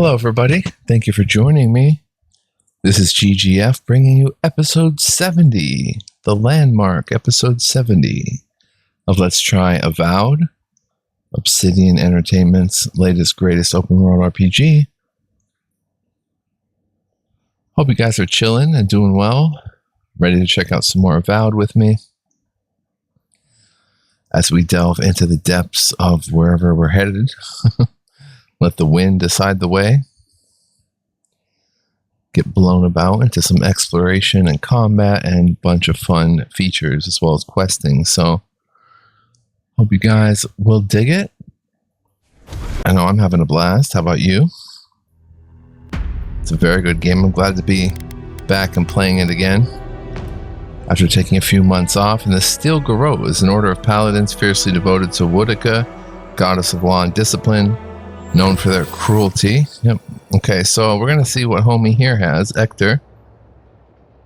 Hello, everybody. Thank you for joining me. This is GGF bringing you episode 70, the landmark episode 70 of Let's Try Avowed, Obsidian Entertainment's latest, greatest open world RPG. Hope you guys are chilling and doing well, ready to check out some more Avowed with me as we delve into the depths of wherever we're headed. Let the wind decide the way. Get blown about into some exploration and combat and a bunch of fun features as well as questing. So, hope you guys will dig it. I know I'm having a blast. How about you? It's a very good game. I'm glad to be back and playing it again after taking a few months off. And the Steel Garrote is an order of paladins fiercely devoted to Woodica, goddess of law and discipline, known for their cruelty. Yep. Okay, so we're going to see what homie here has. Hector.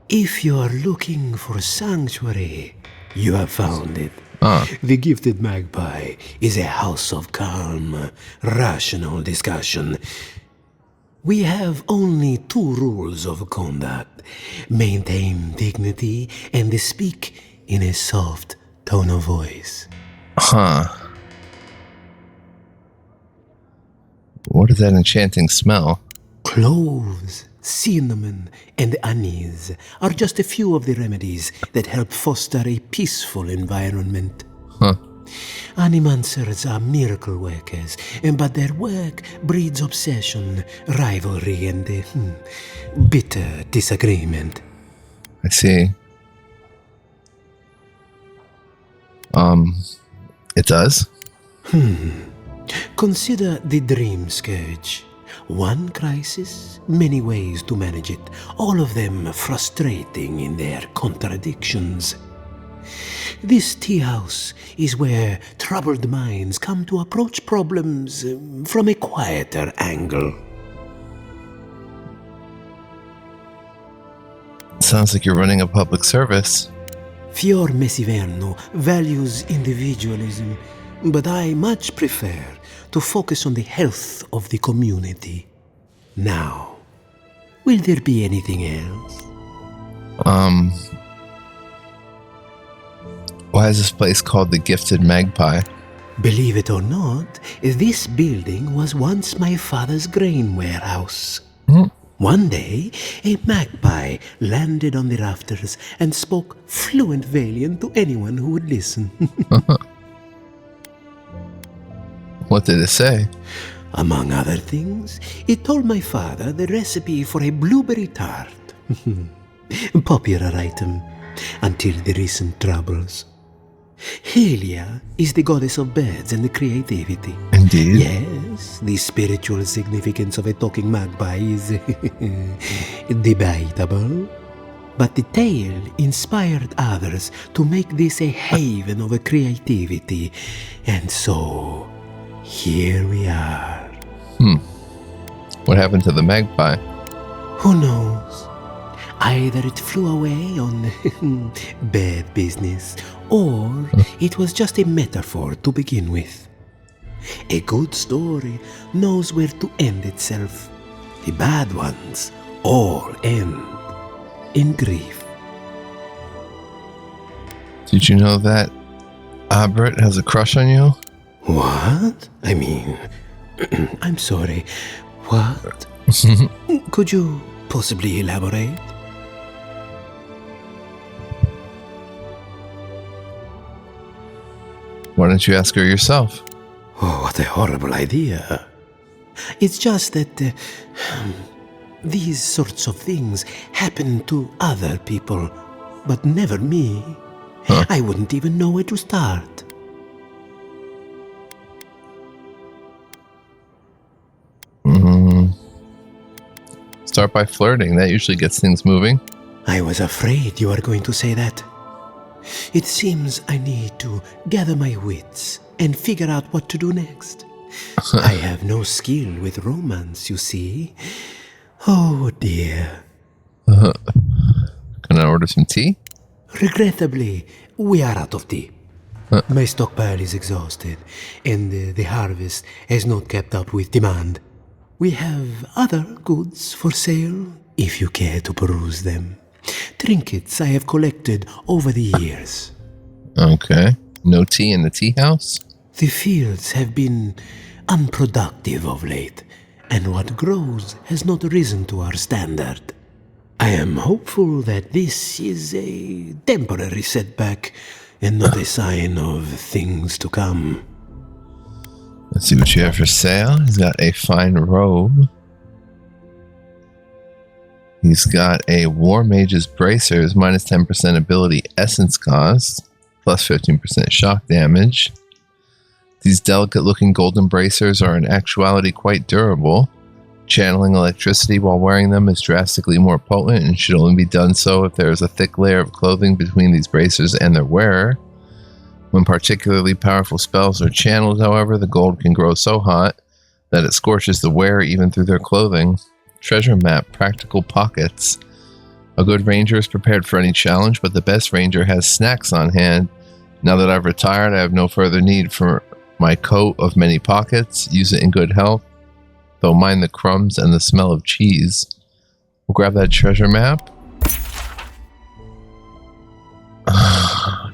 If you are looking for sanctuary, you have found it. The Gifted Magpie is a house of calm, rational discussion. We have only two rules of conduct. Maintain dignity and speak in a soft tone of voice. What is that enchanting smell? Cloves, cinnamon, and anise are just a few of the remedies that help foster a peaceful environment. Animancers are miracle workers, but their work breeds obsession, rivalry, and bitter disagreement. I see. It does? Consider the Dream Scourge. One crisis, many ways to manage it, all of them frustrating in their contradictions. This tea house is where troubled minds come to approach problems from a quieter angle. Sounds like you're running a public service. Fior Iverno values individualism, but I much prefer to focus on the health of the community. Now, will there be anything else? Why is this place called the Gifted Magpie? Believe it or not, this building was once my father's grain warehouse. One day, a magpie landed on the rafters and spoke fluent Valian to anyone who would listen. What did it say? Among other things, it told my father the recipe for a blueberry tart. Popular item until the recent troubles. Helia is the goddess of birds and creativity. Indeed. Yes, the spiritual significance of a talking magpie is debatable. But the tale inspired others to make this a haven of creativity. And so, here we are. What happened to the magpie? Who knows? Either it flew away on bad business, or it was just a metaphor to begin with. A good story knows where to end itself. The bad ones all end in grief. Did you know that Abrit has a crush on you? What? I mean, I'm sorry. What? Could you possibly elaborate? Why don't you ask her yourself? Oh, what a horrible idea. It's just that these sorts of things happen to other people, but never me. I wouldn't even know where to start. Start by flirting. That usually gets things moving. I was afraid you were going to say that. It seems I need to gather my wits and figure out what to do next. I have no skill with romance, you see. Oh dear. Can I order some tea? Regrettably, we are out of tea. My stockpile is exhausted, and the harvest has not kept up with demand. we have other goods for sale, if you care to peruse them. Trinkets I have collected over the years. Okay. No tea in the tea house? The fields have been unproductive of late, and what grows has not risen to our standard. I am hopeful that this is a temporary setback and not a sign of things to come. Let's see what you have for sale. He's got a fine robe. He's got a War Mage's Bracers, minus 10% ability essence cost, plus 15% shock damage. These delicate-looking golden bracers are in actuality quite durable. Channeling electricity while wearing them is drastically more potent and should only be done so if there is a thick layer of clothing between these bracers and their wearer. When particularly powerful spells are channeled, however, the gold can grow so hot that it scorches the wearer even through their clothing. Treasure map, practical pockets. A good ranger is prepared for any challenge, but the best ranger has snacks on hand. Now that I've retired, I have no further need for my coat of many pockets. Use it in good health, though mind the crumbs and the smell of cheese. We'll grab that treasure map.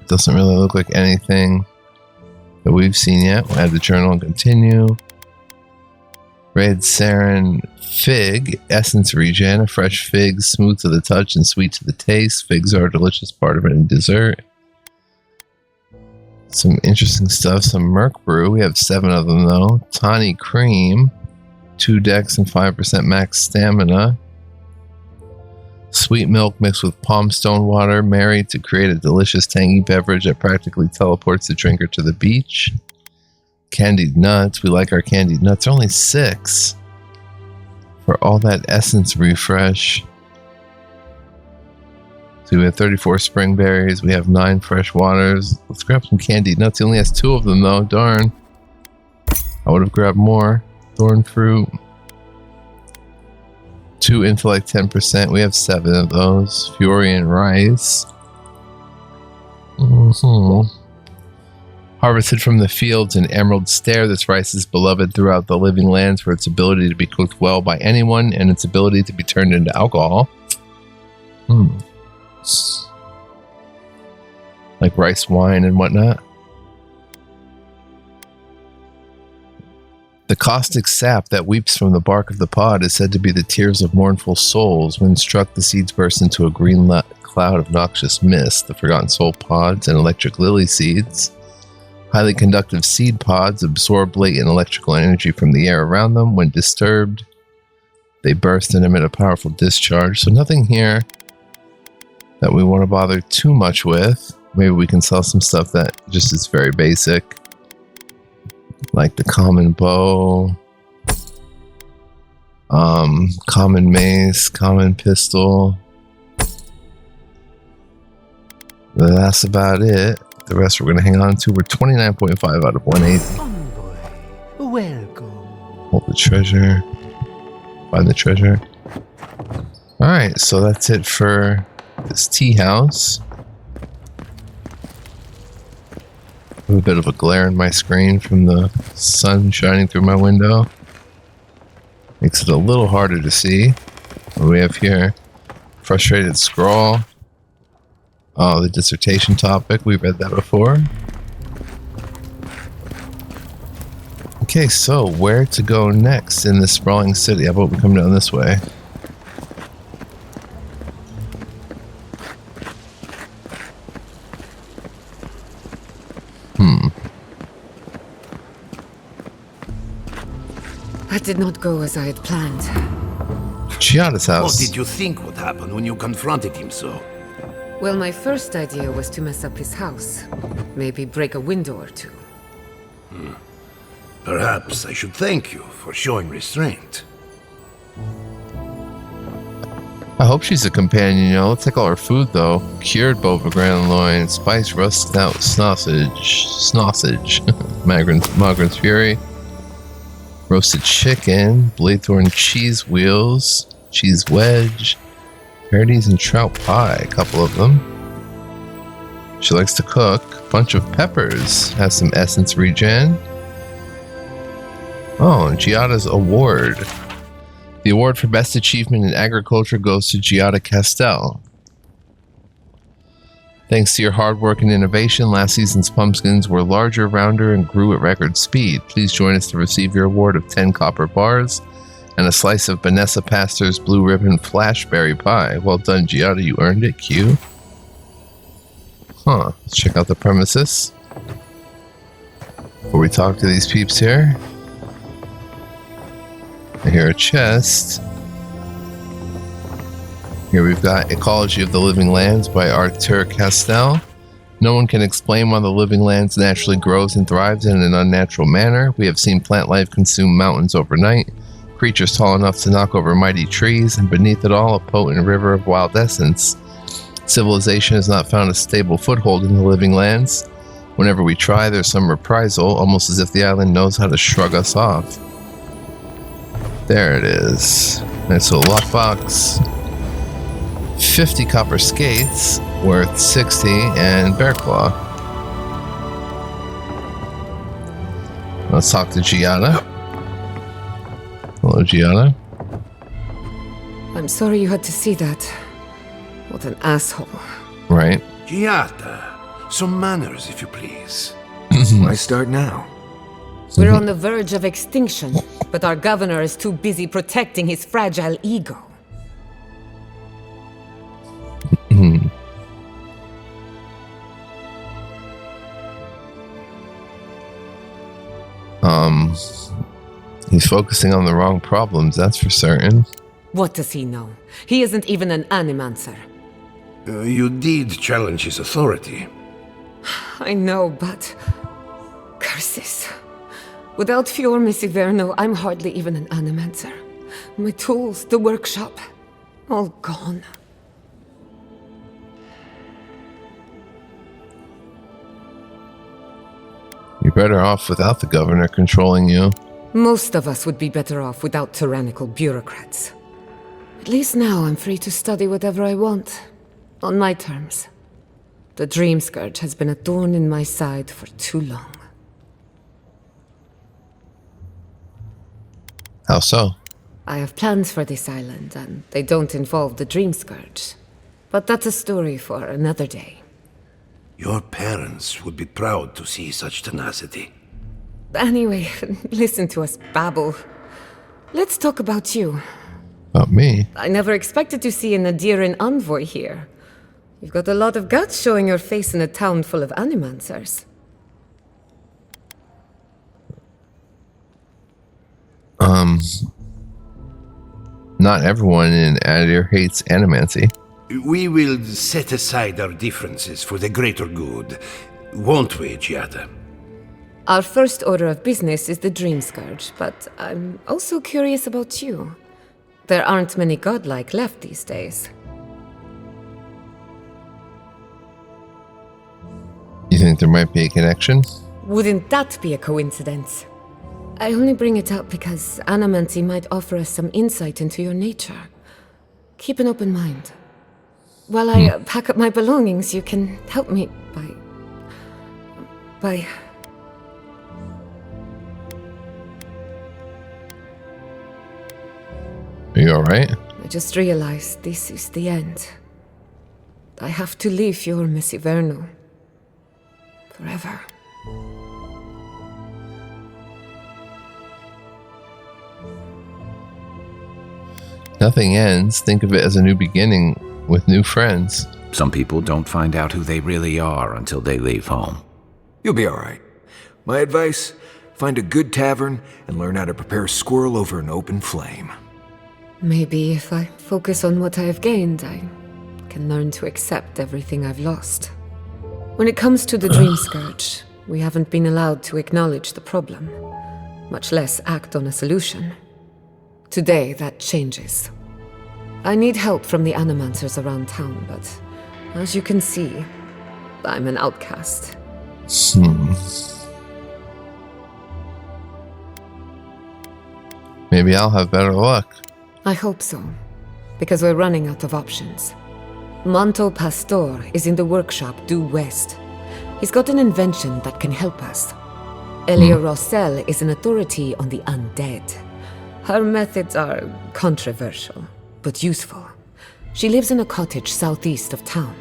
Doesn't really look like anything that we've seen yet. We'll add the journal and continue. Red Sarin Fig, Essence Regen. A fresh fig, smooth to the touch and sweet to the taste. Figs are a delicious part of any dessert. Some interesting stuff. Some Merc Brew. We have 7 of them though. Tawny Cream. 2 dex and 5% max stamina. Sweet milk mixed with palm stone water, married to create a delicious tangy beverage that practically teleports the drinker to the beach. Candied nuts. We like our candied nuts. They're only 6 for all that essence refresh. So we have 34 spring berries. We have 9 fresh waters. Let's grab some candied nuts. He only has 2 of them though. Darn. I would have grabbed more. Thorn fruit. 2 intellect 10%. We have 7 of those. Fiorian rice. Harvested from the fields in Emerald Stair, this rice is beloved throughout the living lands for its ability to be cooked well by anyone and its ability to be turned into alcohol. Like rice wine and whatnot. The caustic sap that weeps from the bark of the pod is said to be the tears of mournful souls. When struck, the seeds burst into a green cloud of noxious mist. The Forgotten Soul pods and electric lily seeds. Highly conductive seed pods absorb latent electrical energy from the air around them. When disturbed, they burst and emit a powerful discharge. So nothing here that we want to bother too much with. Maybe we can sell some stuff that just is very basic. Like the common bow, common mace, common pistol. That's about it. The rest we're going to hang on to. We're 29.5 out of 180. Welcome. Hold the treasure. Find the treasure. Alright, so that's it for this tea house. A bit of a glare in my screen from the sun shining through my window. Makes it a little harder to see. What do we have here? Frustrated scrawl. Oh, the dissertation topic. We read that before. Okay, so where to go next in this sprawling city? How about we come down this way? That did not go as I had planned. Giada's house. What did you think would happen when you confronted him so? Well, my first idea was to mess up his house. Maybe break a window or two. Perhaps I should thank you for showing restraint. I hope she's a companion, you know. Let's take all her food, though. Cured bovegran loin, spiced rust stout snossage, Magran's Fury, roasted chicken, Bladethorn cheese wheels, cheese wedge, Parodies and trout pie, a couple of them. She likes to cook. Bunch of peppers. Has some essence regen. Oh, Giada's award. The award for Best Achievement in Agriculture goes to Giada Castell. Thanks to your hard work and innovation, last season's pumpkins were larger, rounder, and grew at record speed. Please join us to receive your award of 10 copper bars and a slice of Vanessa Pastor's Blue Ribbon Flashberry Pie. Well done, Giada. You earned it. Q. Huh. Let's check out the premises before we talk to these peeps here. I hear a chest. Here we've got Ecology of the Living Lands by Arthur Castell. No one can explain why the living lands naturally grows and thrives in an unnatural manner. We have seen plant life consume mountains overnight, creatures tall enough to knock over mighty trees, and beneath it all, a potent river of wild essence. Civilization has not found a stable foothold in the living lands. Whenever we try, there's some reprisal, almost as if the island knows how to shrug us off. There it is. Nice little lockbox. 50 copper skates, worth 60, and bear claw. Let's talk to Giada. Hello, Giada. I'm sorry you had to see that. What an asshole. Right. Giada, some manners, if you please. Why start now? We're on the verge of extinction, but our governor is too busy protecting his fragile ego. He's focusing on the wrong problems, that's for certain. What does he know? He isn't even an animancer. You did challenge his authority. I know, but... curses. Without Fior, Miss Iverno, I'm hardly even an animancer. My tools, the workshop, all gone. You're better off without the governor controlling you. Most of us would be better off without tyrannical bureaucrats. At least now I'm free to study whatever I want. On my terms. The Dream Scourge has been a thorn in my side for too long. How so? I have plans for this island, and they don't involve the Dream Scourge. But that's a story for another day. Your parents would be proud to see such tenacity. Anyway, listen to us babble. Let's talk about you. About me? I never expected to see an Adiran envoy here. You've got a lot of guts showing your face in a town full of animancers. Not everyone in Adir hates animancy. We will set aside our differences for the greater good, won't we, Giada? Our first order of business is the Dream Scourge, but I'm also curious about you. There aren't many godlike left these days. You think there might be a connection? Wouldn't that be a coincidence? I only bring it up because animancy might offer us some insight into your nature. Keep an open mind. While I pack up my belongings, you can help me by... Are you alright? I just realized this is the end. I have to leave your Miss Iverno. Forever. Nothing ends. Think of it as a new beginning with new friends. Some people don't find out who they really are until they leave home. You'll be alright. My advice, find a good tavern and learn how to prepare squirrel over an open flame. Maybe if I focus on what I have gained, I can learn to accept everything I've lost. When it comes to the Dream Scourge, we haven't been allowed to acknowledge the problem, much less act on a solution. Today, that changes. I need help from the animancers around town, but as you can see, I'm an outcast. Maybe I'll have better luck. I hope so, because we're running out of options. Manto Pastor is in the workshop due west. He's got an invention that can help us. Elio Rossell is an authority on the undead. Her methods are controversial, but useful. She lives in a cottage southeast of town.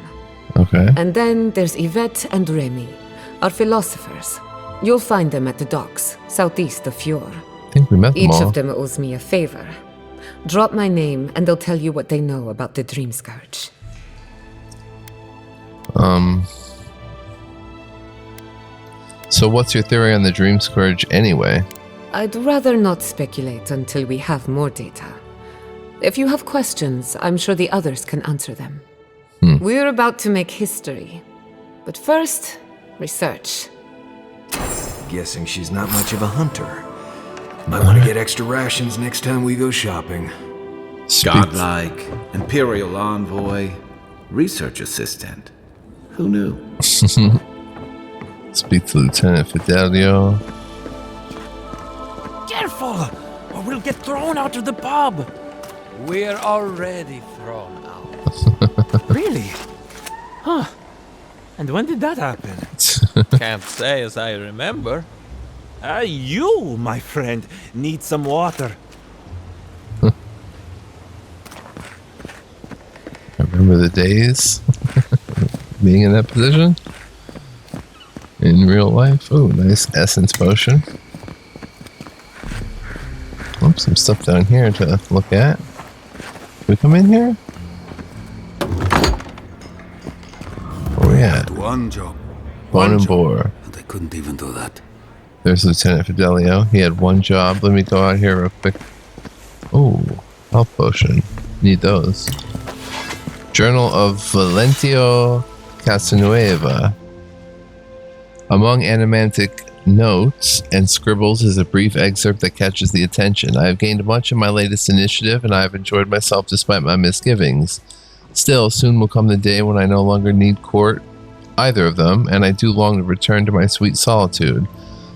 Okay. And then there's Yvette and Remy, our philosophers. You'll find them at the docks, southeast of Fior. I think we met them Each all. of them owes me a favor. Drop my name, and they'll tell you what they know about the Dream Scourge. So what's your theory on the Dream Scourge anyway? I'd rather not speculate until we have more data. If you have questions, I'm sure the others can answer them. We're about to make history. But first, research. Guessing she's not much of a hunter. Might want to get extra rations next time we go shopping. Godlike, Imperial Envoy, Research Assistant. Who knew? Speak to Lieutenant Fidelio. Careful, or we'll get thrown out of the pub. We're already thrown out. Really? Huh. And when did that happen? Can't say as I remember. You, my friend, need some water. I remember the days being in that position in real life. Oh, nice essence potion. Oh, some stuff down here to look at. Can we come in here? Oh yeah, One job. Bone and Boar. And I couldn't even do that. There's Lieutenant Fidelio. He had one job. Let me go out here real quick. Oh, health potion. Need those. Journal of Valentio Casanueva. Among animantic notes and scribbles is a brief excerpt that catches the attention. I have gained much in my latest initiative, and I have enjoyed myself despite my misgivings. Still, soon will come the day when I no longer need court either of them, and I do long to return to my sweet solitude.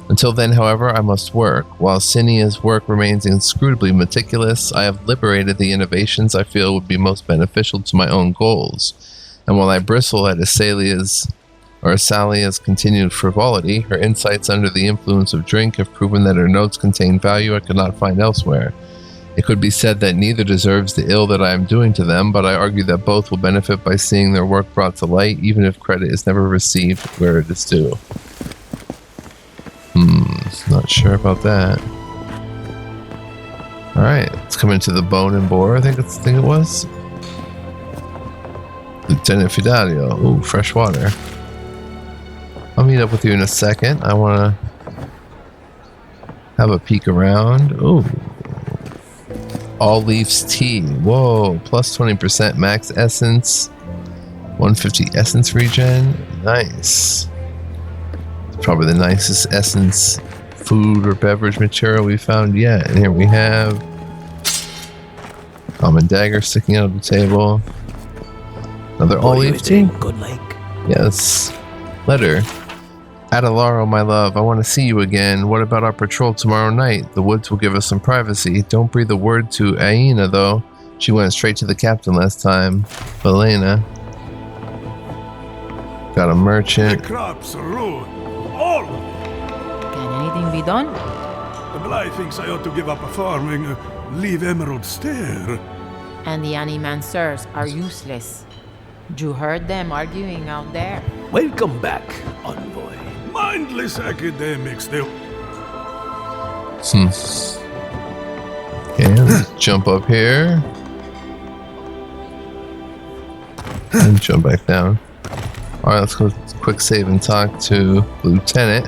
Until then, however, I must work. While Sinia's work remains inscrutably meticulous, I have liberated the innovations I feel would be most beneficial to my own goals. And while I bristle at Asalia's continued frivolity, her insights under the influence of drink have proven that her notes contain value I could not find elsewhere. It could be said that neither deserves the ill that I am doing to them, but I argue that both will benefit by seeing their work brought to light, even if credit is never received where it is due. Not sure about that. Alright, let's come into the Bone and Boar, I think it was. Lieutenant Fidelio. Ooh, fresh water. I'll meet up with you in a second. I want to have a peek around. Ooh. All Leafs Tea. Whoa, plus 20% max essence. 150 essence regen. Nice. Probably the nicest essence food or beverage material we found yet. And here we have common dagger sticking out of the table. Another all leaf tea. Good lake. Yes. Letter. Adelaro, my love, I want to see you again. What about our patrol tomorrow night? The woods will give us some privacy. Don't breathe a word to Aina, though. She went straight to the captain last time. Belena. Got a merchant. The crops are ruined. All of them. Can anything be done? Bly thinks I ought to give up farming, leave Emerald Stair. And the animancers are useless. You heard them arguing out there. Welcome back, Envoy. Mindless academics, they... Okay, let's jump up here. And jump back down. Alright, let's go quick save and talk to Lieutenant.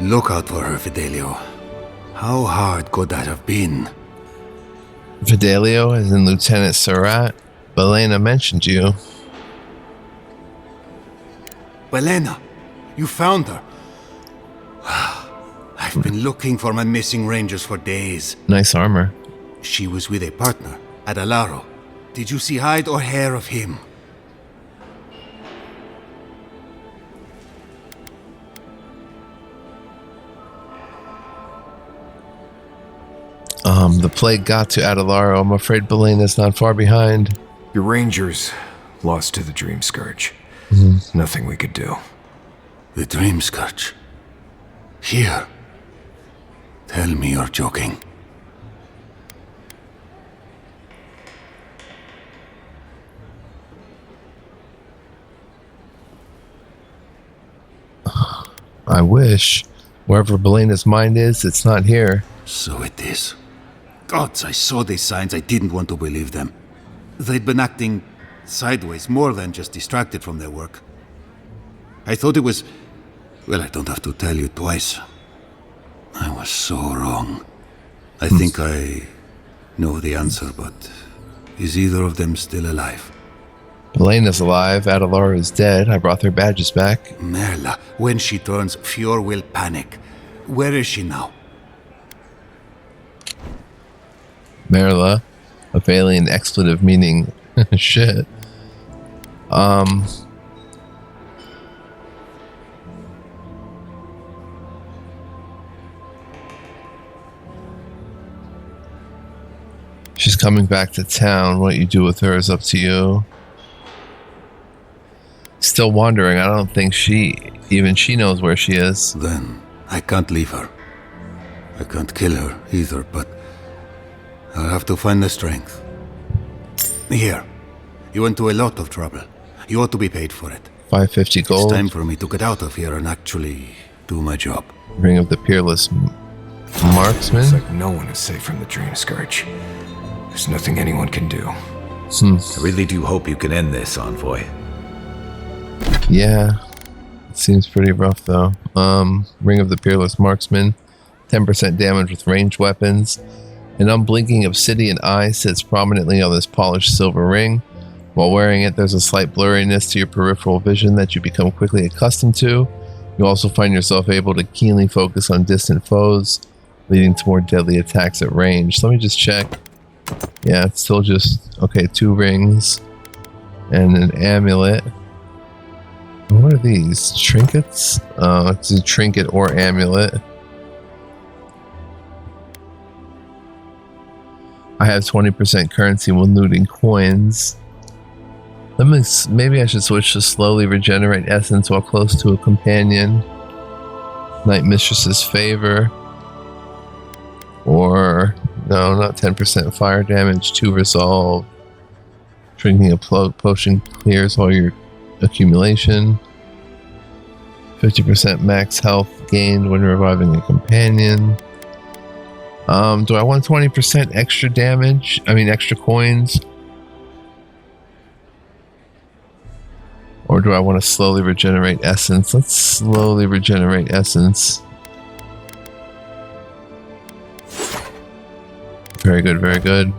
Look out for her, Fidelio. How hard could that have been? Fidelio, as in Lieutenant Surratt. Belena mentioned you. Belena, you found her. I've been looking for my missing rangers for days. Nice armor. She was with a partner, Adelaro. Did you see hide or hair of him? The plague got to Adelaro. I'm afraid Belena's not far behind. Your rangers lost to the Dream Scourge. Nothing we could do. The Dream Scourge. Here. Tell me you're joking. I wish. Wherever Belena's mind is, it's not here. So it is. Gods, I saw these signs. I didn't want to believe them. They'd been acting sideways, more than just distracted from their work. I thought it was... Well, I don't have to tell you twice. I was so wrong. I think I know the answer, but is either of them still alive? Belena's alive. Adelara is dead. I brought their badges back. Merla, when she turns, Fior will panic. Where is she now? Merla, a Valian expletive meaning shit. She's coming back to town. What you do with her is up to you. Still wandering. I don't think even she knows where she is. Then I can't leave her. I can't kill her either, but I'll have to find the strength. Here. You went to a lot of trouble. You ought to be paid for it. 550 gold. It's time for me to get out of here and actually do my job. Ring of the Peerless Marksman. It's like no one is safe from the Dream Scourge. There's nothing anyone can do. I really do hope you can end this, Envoy. Yeah. It seems pretty rough, though. Ring of the Peerless Marksman. 10% damage with ranged weapons. An unblinking obsidian eye sits prominently on this polished silver ring. While wearing it, there's a slight blurriness to your peripheral vision that you become quickly accustomed to. You also find yourself able to keenly focus on distant foes, leading to more deadly attacks at range. So let me just check. Yeah, it's still just... Okay, 2 rings. And an amulet. What are these? Trinkets? It's a trinket or amulet. I have 20% currency when looting coins. Maybe I should switch to slowly regenerate essence while close to a companion. Night Mistress's Favor. Or, no, not 10% fire damage, 2 resolve. Drinking a potion clears all your accumulation. 50% max health gained when reviving a companion. Do I want 20% extra damage? I mean, extra coins? Or do I want to slowly regenerate essence? Let's slowly regenerate essence. Very good, very good.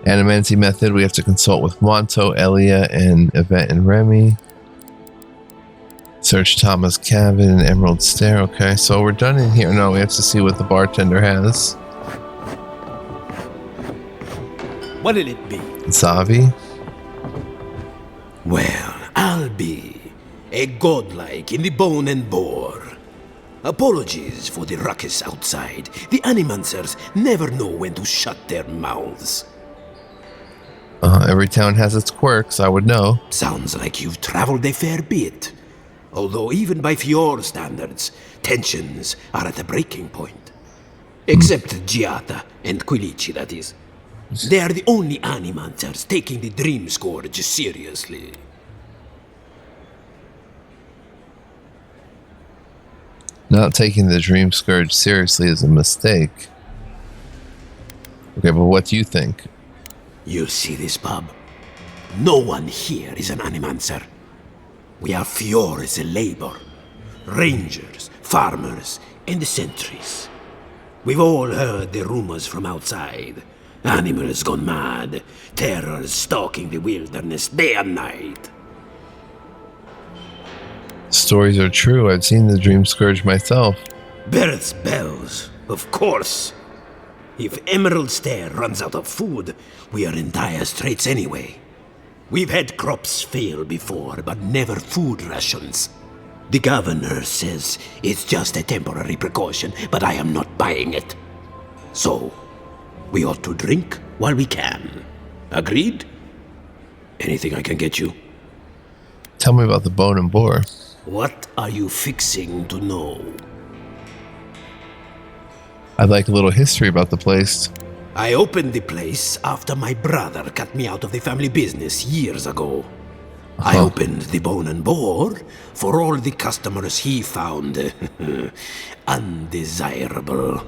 Animancy method, we have to consult with Monto, Elia, and Yvette and Remy. Search Thomas' cabin and Emerald Stair. Okay, so we're done in here. No, we have to see what the bartender has. What'll it be? Zavi? Well, I'll be a godlike in the bone and bore. Apologies for the ruckus outside. The Animancers never know when to shut their mouths. Every town has its quirks, I would know. Sounds like you've traveled a fair bit. Although even by Fior standards, tensions are at a breaking point. Except Giata and Quilici, that is. They are the only Animancers taking the Dream Scourge seriously. Not taking the Dream Scourge seriously is a mistake. Okay, but what do you think? You see this pub? No one here is an Animancer. We are Fior's labor. Rangers, farmers, and the sentries. We've all heard the rumors from outside. Animals gone mad. Terrors stalking the wilderness day and night. Stories are true. I've seen the Dream Scourge myself. Birds' bells, of course. If Emerald Stair runs out of food, we are in dire straits anyway. We've had crops fail before, but never food rations. The governor says it's just a temporary precaution, but I am not buying it. So, we ought to drink while we can. Agreed? Anything I can get you? Tell me about the bone and boar. What are you fixing to know? I'd like a little history about the place. I opened the place after my brother cut me out of the family business years ago. I opened the Bone and Boar for all the customers he found undesirable.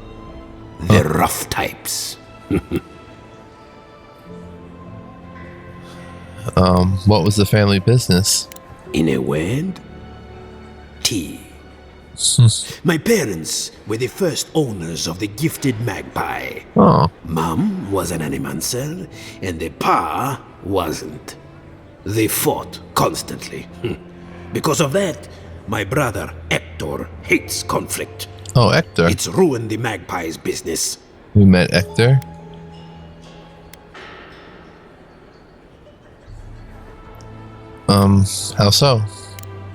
The rough types. What was the family business? In a word, tea. My parents were the first owners of the gifted magpie. Oh. Mom was an animancer, and the pa wasn't. They fought constantly. Because of that, my brother Hector hates conflict. Oh, Hector. It's ruined the magpie's business. We met Hector. How so?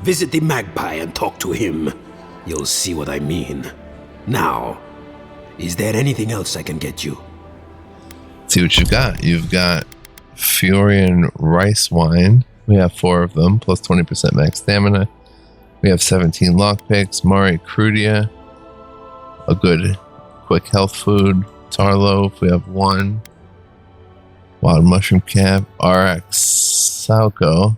Visit the magpie and talk to him. You'll see what I mean. Now, is there anything else I can get you? See what you've got. You've got Fiorian rice wine. We have 4 of them, plus 20% max stamina. We have 17 lockpicks, Mari Crudia, a good quick health food, tar loaf, we have 1. Wild mushroom cap, RX Salco.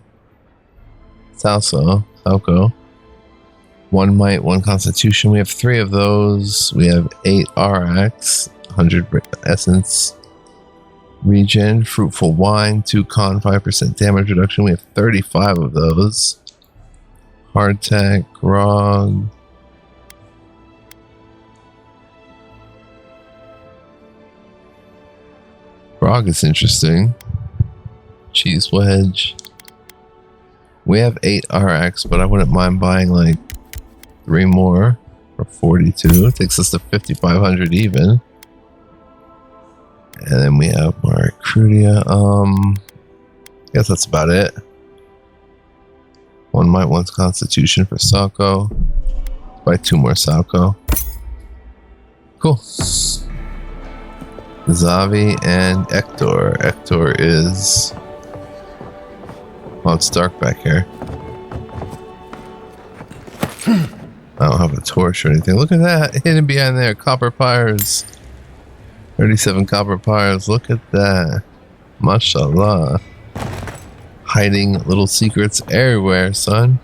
1 might, 1 constitution. We have 3 of those. We have 8 RX, 100 essence. Regen, fruitful wine, 2 con, 5% damage reduction. We have 35 of those. Hardtack, grog. Grog is interesting. Cheese wedge. We have 8 RX, but I wouldn't mind buying like 3 more for 42. It takes us to 5,500 even. And then we have our Crudia. I guess that's about it. 1 might, 1 constitution for Salco. Buy 2 more Salco. Cool. Zavi and Hector. Hector is... Oh, it's dark back here. I don't have a torch or anything. Look at that. Hidden behind there. Copper pyres. 37 copper pyres. Look at that. Mashallah. Hiding little secrets everywhere, son.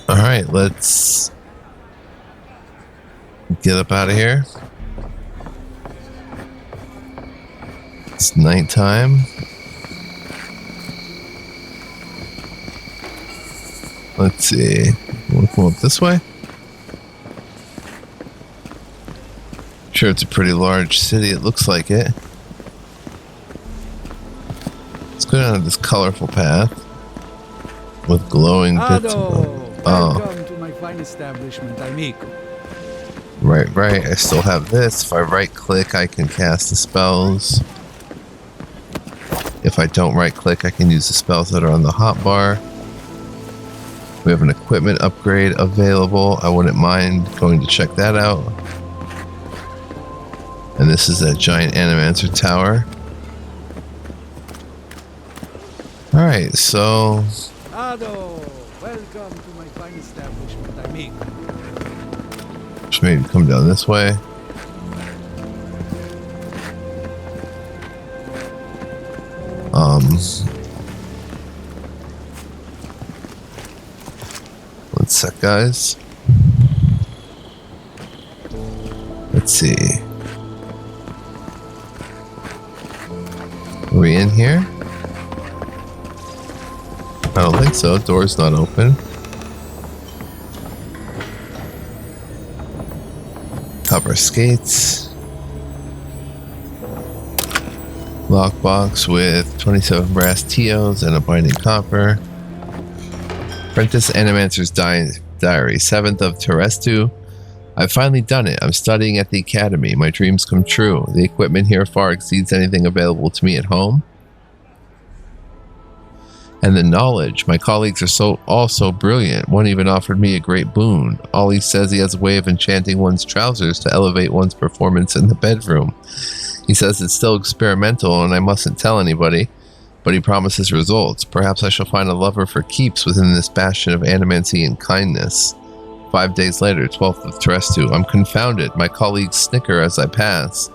Alright, let's get up out of here. It's nighttime. Let's see. We'll come up this way. Sure, it's a pretty large city. It looks like it. Let's go down this colorful path with glowing bits of... Welcome to my fine establishment, amigo. Right. I still have this. If I right-click, I can cast the spells. If I don't right-click, I can use the spells that are on the hotbar. We have an equipment upgrade available. I wouldn't mind going to check that out. And this is that giant animancer tower. Alright, so... Welcome to my fine establishment, amigo. Just maybe come down this way. One sec, guys. Let's see. Are we in here? I don't think so. Door's not open. Copper skates. Lockbox with 27 brass TOs and a binding copper. Apprentice Animancer's Diary, 7th of Terestu. I've finally done it. I'm studying at the academy. My dreams come true. The equipment here far exceeds anything available to me at home. And the knowledge. My colleagues are all so brilliant. One even offered me a great boon. Ollie says he has a way of enchanting one's trousers to elevate one's performance in the bedroom. He says it's still experimental and I mustn't tell anybody, but he promises results. Perhaps I shall find a lover for keeps within this bastion of animancy and kindness. 5 days later, 12th of Terestu. I'm confounded. My colleagues snicker as I pass.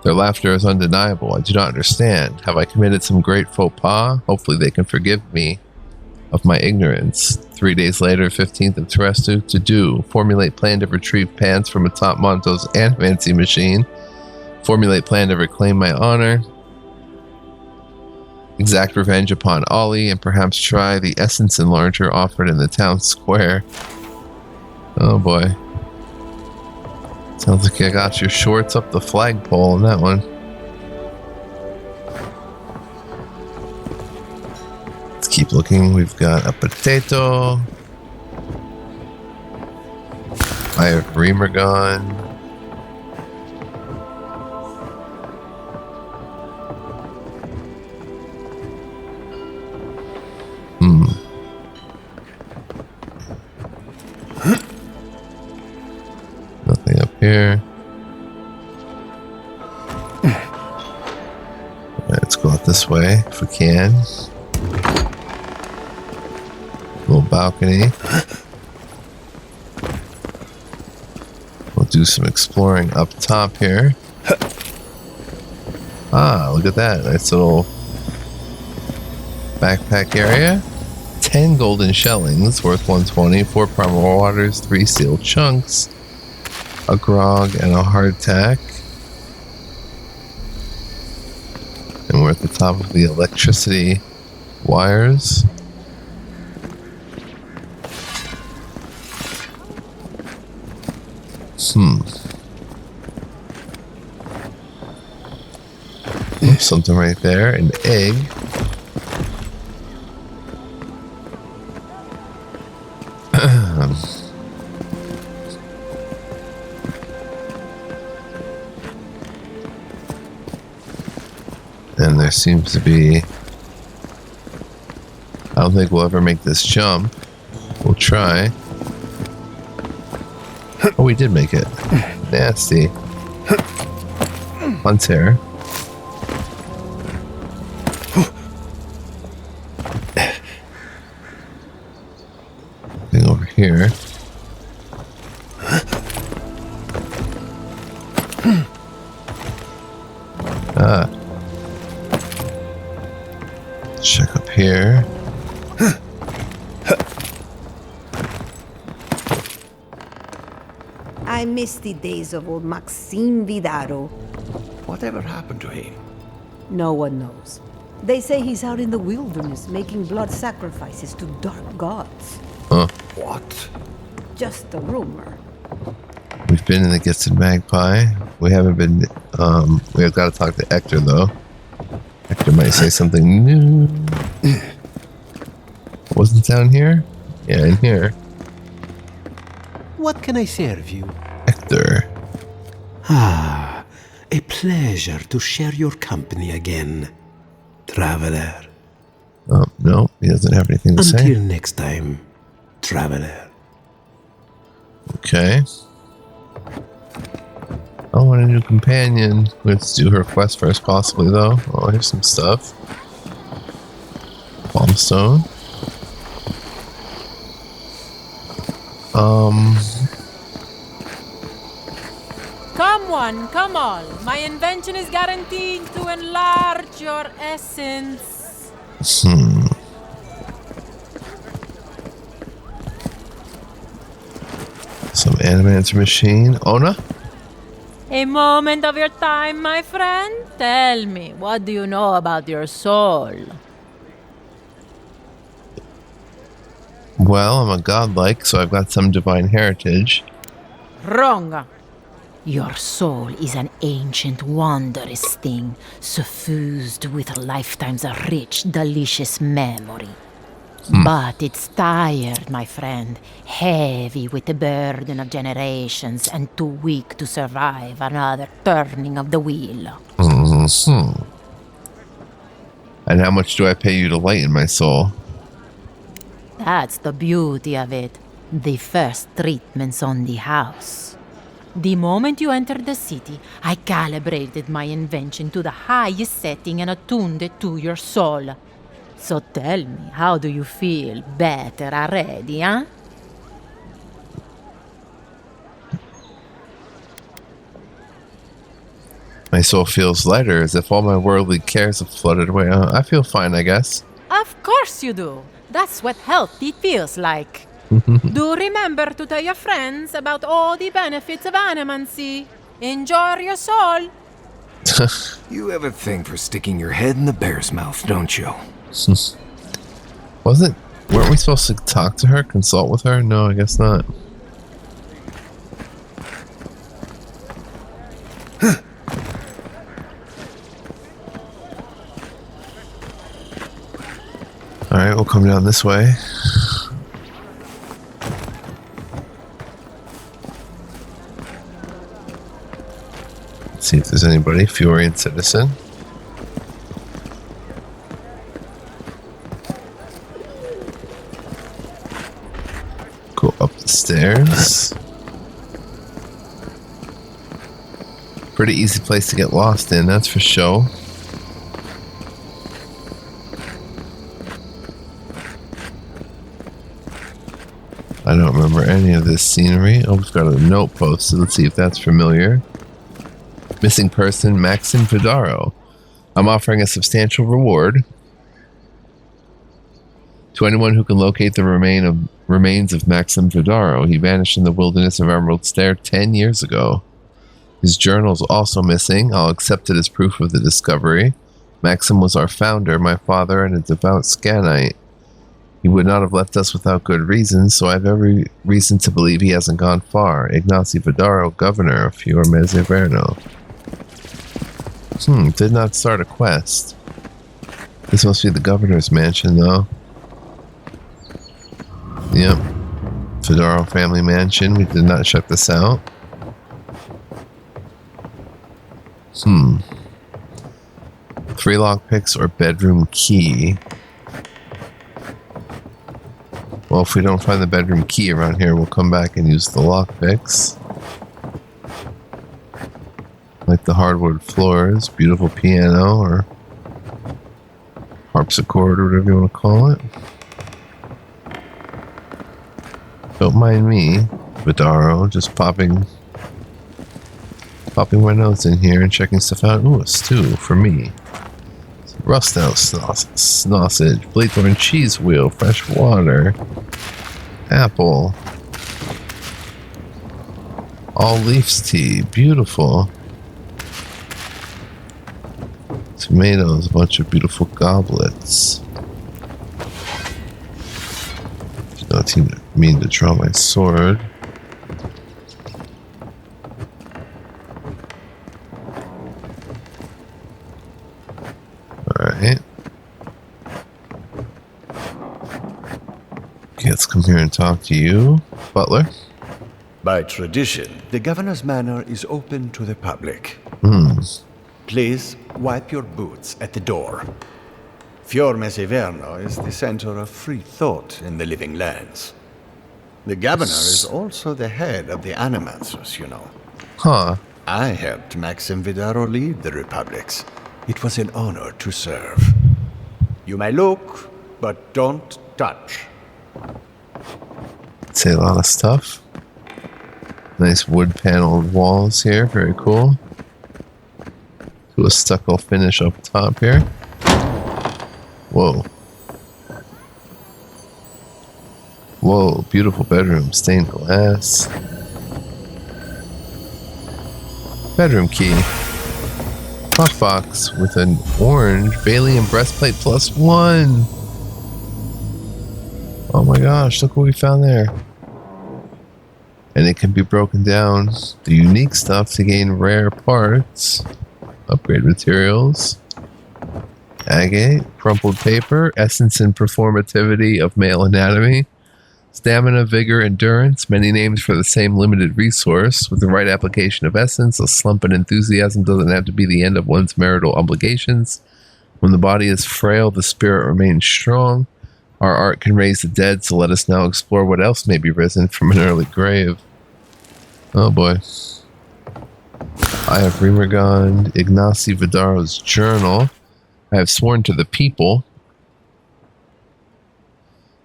Their laughter is undeniable. I do not understand. Have I committed some great faux pas? Hopefully they can forgive me of my ignorance. 3 days later, 15th of Terestu. To do. Formulate plan to retrieve pants from atop Monto's animancy machine. Formulate plan to reclaim my honor. Exact revenge upon Ollie, and perhaps try the essence enlarger offered in the town square. Oh boy. Sounds like you got your shorts up the flagpole on that one. Let's keep looking. We've got a potato. I have reamer gun. Nothing up here. Let's go out this way if we can. Little balcony. We'll do some exploring up top here. Ah, look at that. Nice little backpack area. 10 golden shellings worth 120, 4 primal waters, 3 sealed chunks, a grog, and a hardtack. And we're at the top of the electricity wires. Something right there, an egg. And there seems to be... I don't think we'll ever make this jump. We'll try. Oh, we did make it. Nasty. Hunt's hair. Thing over here. Ah. Check up here. I miss the days of old Maxime Vidaro. Whatever happened to him? No one knows. They say he's out in the wilderness making blood sacrifices to dark gods. Huh. What? Just a rumor. We've been in the Gifted Magpie. We haven't been, we've got to talk to Hector though. Hector might say something new. Wasn't down here? Yeah, in here. What can I serve you? Hector. Ah, a pleasure to share your company again, traveler. Oh, no, he doesn't have anything to say. Until next time, traveler. Okay. I want a new companion. Let's do her quest first, possibly, though. Oh, here's some stuff. Bombstone. Come on. My invention is guaranteed to enlarge your essence. Some animator machine. Ona? A moment of your time, my friend. Tell me, what do you know about your soul? Well, I'm a godlike, so I've got some divine heritage. Wrong. Your soul is an ancient, wondrous thing, suffused with lifetimes of rich, delicious memory. But it's tired, my friend, heavy with the burden of generations and too weak to survive another turning of the wheel. And how much do I pay you to lighten my soul? That's the beauty of it. The first treatment's on the house. The moment you entered the city, I calibrated my invention to the highest setting and attuned it to your soul. So tell me, how do you feel? Better already, huh? My soul feels lighter, as if all my worldly cares have floated away. I feel fine, I guess. Of course you do. That's what healthy feels like. Do remember to tell your friends about all the benefits of animancy. Enjoy your soul. You have a thing for sticking your head in the bear's mouth, don't you? Weren't we supposed to talk to her, consult with her? No, I guess not. Alright, we'll come down this way. Let's see if there's anybody. Fiorian citizen. Go up the stairs. Pretty easy place to get lost in, that's for sure. I don't remember any of this scenery. Oh, we've got a note posted. Let's see if that's familiar. Missing person, Maxim Vidaro. I'm offering a substantial reward to anyone who can locate the remains of Maxim Vidaro. He vanished in the wilderness of Emerald Stair 10 years ago. His journal's also missing. I'll accept it as proof of the discovery. Maxim was our founder, my father, and a devout Scanite. He would not have left us without good reason, so I have every reason to believe he hasn't gone far. Ignacy Vidaro, governor of Fior Iverno. Did not start a quest. This must be the governor's mansion, though. Yep. Vidaro family mansion. We did not check this out. 3 lockpicks or bedroom key. Well, if we don't find the bedroom key around here, we'll come back and use the lockpicks. Like the hardwood floors, beautiful piano, or harpsichord, or whatever you want to call it. Don't mind me, Vidaro, just popping my nose in here and checking stuff out. Ooh, a stew for me. Rust out sausage, Blathorn cheese wheel, fresh water, apple, all leaves tea, beautiful. Tomatoes, a bunch of beautiful goblets. Did not mean to draw my sword. Alright. Okay, let's come here and talk to you, Butler. By tradition, the governor's manor is open to the public. Please wipe your boots at the door. Fior Iverno is the center of free thought in the living lands. The governor is also the head of the animancers, you know. Huh. I helped Maxim Vidaro lead the republics. It was an honor to serve. You may look, but don't touch. Say a lot of stuff. Nice wood paneled walls here, very cool. Do a stucco finish up top here. Whoa. Whoa, beautiful bedroom, stained glass. Bedroom key. Box with an orange Balian breastplate +1. Oh my gosh, look what we found there. And it can be broken down. The unique stuff to gain rare parts. Upgrade materials. Agate, crumpled paper, essence and performativity of male anatomy. Stamina, vigor, endurance, many names for the same limited resource. With the right application of essence, a slump in enthusiasm doesn't have to be the end of one's marital obligations. When the body is frail, the spirit remains strong. Our art can raise the dead, so let us now explore what else may be risen from an early grave. Oh boy. I have Remergond, Ignacy Vidaro's journal. I have sworn to the people,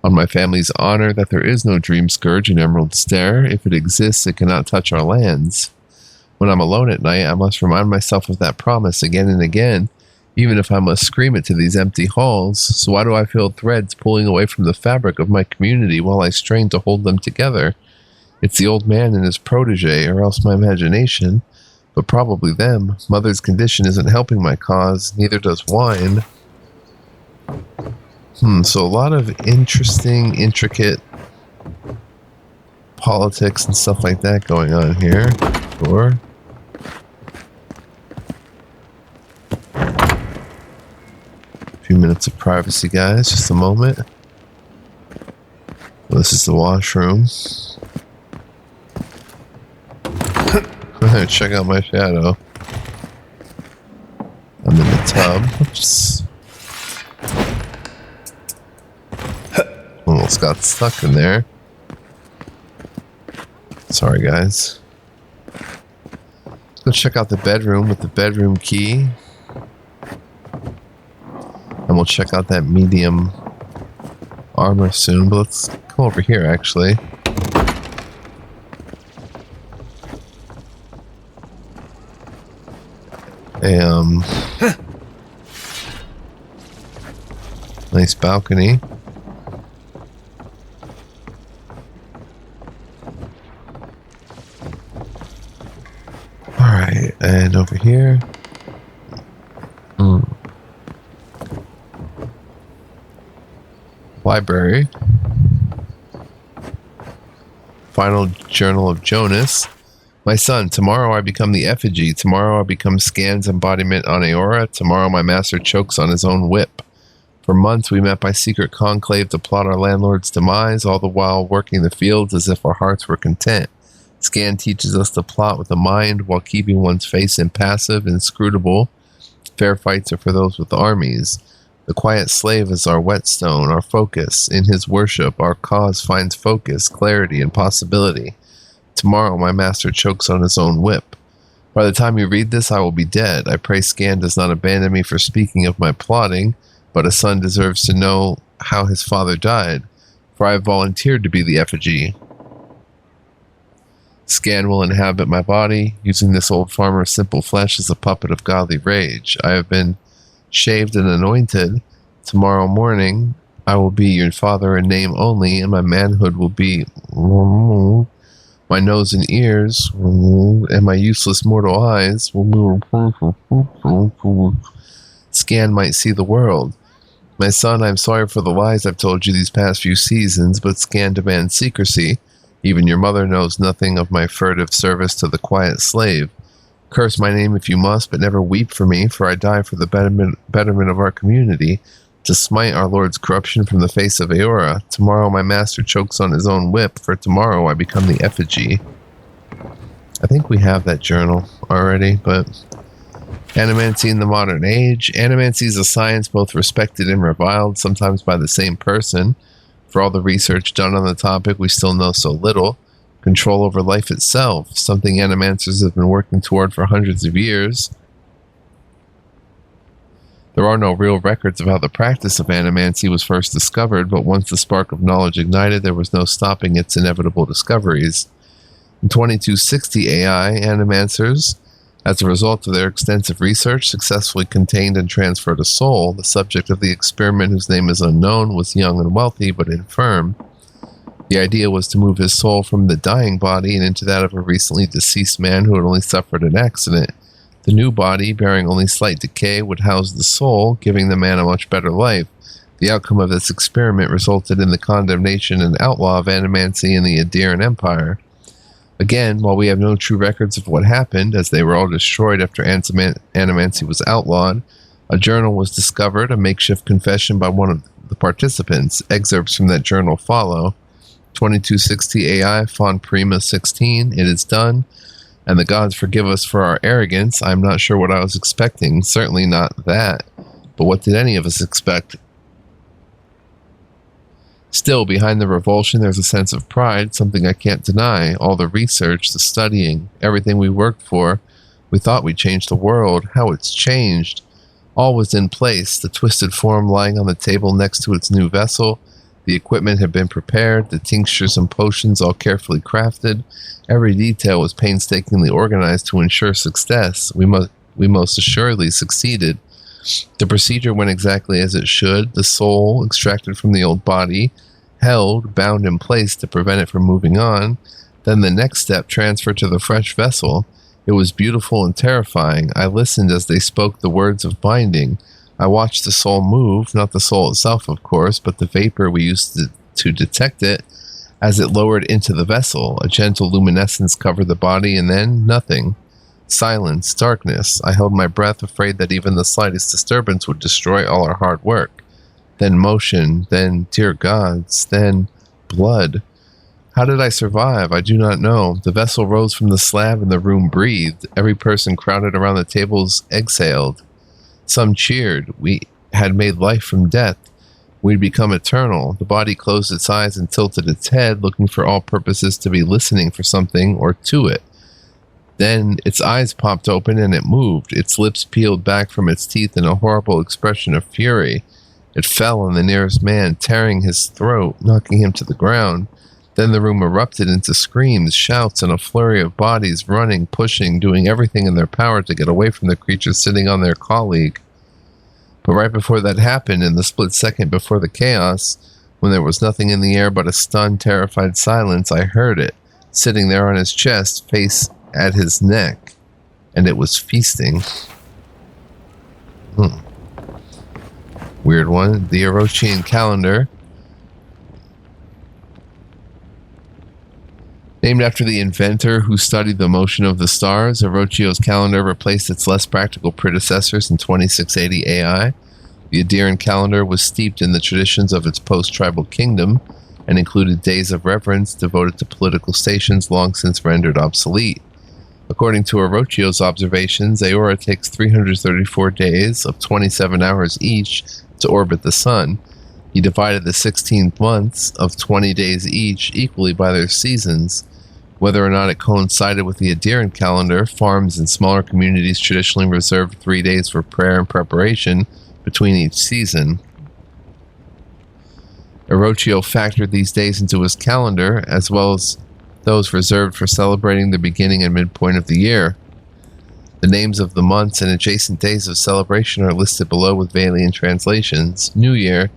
on my family's honor, that there is no dream scourge in Emerald Stair. If it exists, it cannot touch our lands. When I'm alone at night, I must remind myself of that promise again and again, even if I must scream it to these empty halls. So why do I feel threads pulling away from the fabric of my community while I strain to hold them together? It's the old man and his protege, or else my imagination, but probably them. Mother's condition isn't helping my cause, neither does wine. So a lot of interesting, intricate politics and stuff like that going on here. Sure. A few minutes of privacy, guys. Just a moment. Well, this is the washroom. Check out my shadow. I'm in the tub. Oops. Almost got stuck in there. Sorry, guys. Let's go check out the bedroom with the bedroom key. And we'll check out that medium armor soon. But let's come over here, actually. Nice balcony. Alright, and over here. Library. Final Journal of Jonas. My son, tomorrow I become the effigy. Tomorrow I become Scan's embodiment on Aora. Tomorrow my master chokes on his own whip. For months we met by secret conclave to plot our landlord's demise, all the while working the fields as if our hearts were content. Scan teaches us to plot with the mind while keeping one's face impassive, inscrutable. Fair fights are for those with armies. The quiet slave is our whetstone, our focus. In his worship, our cause finds focus, clarity, and possibility. Tomorrow my master chokes on his own whip. By the time you read this, I will be dead. I pray Scan does not abandon me for speaking of my plotting, but a son deserves to know how his father died, for I have volunteered to be the effigy. Scan will inhabit my body, using this old farmer's simple flesh as a puppet of godly rage. I have been shaved and anointed. Tomorrow morning, I will be your father in name only, and my manhood will be my nose and ears, and my useless mortal eyes. Scan might see the world. My son, I'm sorry for the lies I've told you these past few seasons, but Scan demands secrecy. Even your mother knows nothing of my furtive service to the quiet slave. Curse my name if you must, but never weep for me, for I die for the betterment of our community, to smite our Lord's corruption from the face of Aora. Tomorrow my master chokes on his own whip, for tomorrow I become the effigy. I think we have that journal already, but... Animancy in the modern age. Animancy is a science both respected and reviled, sometimes by the same person. For all the research done on the topic, we still know so little. Control over life itself, something animancers have been working toward for hundreds of years. There are no real records of how the practice of animancy was first discovered, but once the spark of knowledge ignited, there was no stopping its inevitable discoveries. In 2260 AI, animancers, as a result of their extensive research, successfully contained and transferred a soul. The subject of the experiment, whose name is unknown, was young and wealthy, but infirm. The idea was to move his soul from the dying body and into that of a recently deceased man who had only suffered an accident. The new body, bearing only slight decay, would house the soul, giving the man a much better life. The outcome of this experiment resulted in the condemnation and outlaw of animancy in the Adiran Empire. Again, while we have no true records of what happened, as they were all destroyed after animancy was outlawed, a journal was discovered, a makeshift confession by one of the participants. Excerpts from that journal follow. 2260 AI, Font Prima 16, it is done, and the gods forgive us for our arrogance. I'm not sure what I was expecting, certainly not that, but what did any of us expect? Still, behind the revulsion, there's a sense of pride, something I can't deny. All the research, the studying, everything we worked for. We thought we'd change the world. How it's changed. All was in place, the twisted form lying on the table next to its new vessel. The equipment had been prepared, the tinctures and potions all carefully crafted. Every detail was painstakingly organized to ensure success. We most assuredly succeeded. The procedure went exactly as it should. The soul, extracted from the old body, held, bound in place to prevent it from moving on. Then the next step, transferred to the fresh vessel. It was beautiful and terrifying. I listened as they spoke the words of binding. I watched the soul move, not the soul itself, of course, but the vapor we used to detect it as it lowered into the vessel. A gentle luminescence covered the body, and then nothing. Silence, darkness. I held my breath, afraid that even the slightest disturbance would destroy all our hard work. Then motion, then, dear gods, then blood. How did I survive? I do not know. The vessel rose from the slab and the room breathed. Every person crowded around the tables exhaled. Some cheered. We had made life from death. We'd become eternal. The body closed its eyes and tilted its head, looking for all purposes to be listening for something or to it. Then its eyes popped open and it moved. Its lips peeled back from its teeth in a horrible expression of fury. It fell on the nearest man, tearing his throat, knocking him to the ground. Then the room erupted into screams, shouts, and a flurry of bodies running, pushing, doing everything in their power to get away from the creature sitting on their colleague. But right before that happened, in the split second before the chaos, when there was nothing in the air but a stunned, terrified silence, I heard it, sitting there on his chest, face at his neck, and it was feasting. Weird one. The Orochian calendar. Named after the inventor who studied the motion of the stars, Orochio's calendar replaced its less practical predecessors in 2680 AI. The Adirian calendar was steeped in the traditions of its post-tribal kingdom and included days of reverence devoted to political stations long since rendered obsolete. According to Orochio's observations, Aora takes 334 days of 27 hours each to orbit the sun. He divided the 16 months of 20 days each equally by their seasons. Whether or not it coincided with the Adirian calendar, farms and smaller communities traditionally reserved 3 days for prayer and preparation between each season. Orochio factored these days into his calendar, as well as those reserved for celebrating the beginning and midpoint of the year. The names of the months and adjacent days of celebration are listed below with Valian translations. New Year,